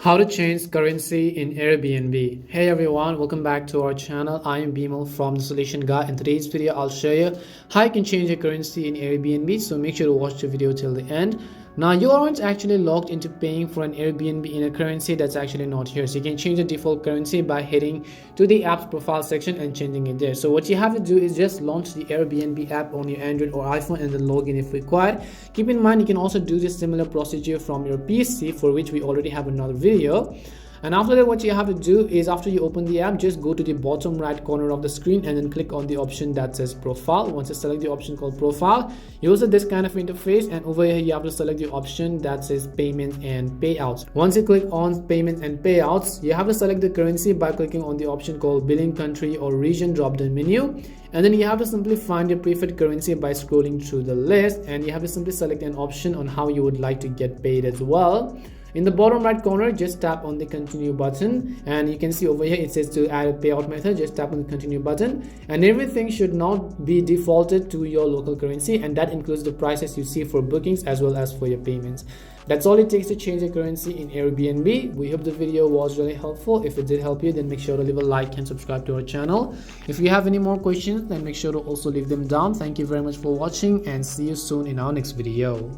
How to change currency in Airbnb. Hey everyone, welcome back to our channel. I am Bimal from The Solution Guy. In today's video, I'll show you how you can change your currency in Airbnb. So make sure to watch the video till the end. Now you aren't actually logged into paying for an Airbnb in a currency that's actually not here. So you can change the default currency by heading to the app's profile section and changing it there. So what you have to do is just launch the Airbnb app on your Android or iPhone and then log in if required. Keep in mind you can also do this similar procedure from your PC, for which we already have another video. And after that, what you have to do is after you open the app, just go to the bottom right corner of the screen and then click on the option that says profile. Once you select the option called profile, you'll see this kind of interface, and over here you have to select the option that says payments and payouts. Once you click on payments and payouts, you have to select the currency by clicking on the option called billing country or region drop down menu, and then you have to simply find your preferred currency by scrolling through the list, and you have to simply select an option on how you would like to get paid as well. In the bottom right corner, just tap on the continue button, and you can see over here it says to add a payout method. Just tap on the continue button, and everything should not be defaulted to your local currency, and that includes the prices you see for bookings as well as for your payments. That's all it takes to change your currency in Airbnb. We hope the video was really helpful. If it did help you, then make sure to leave a like and subscribe to our channel. If you have any more questions, then make sure to also leave them down. Thank you very much for watching, and see you soon in our next video.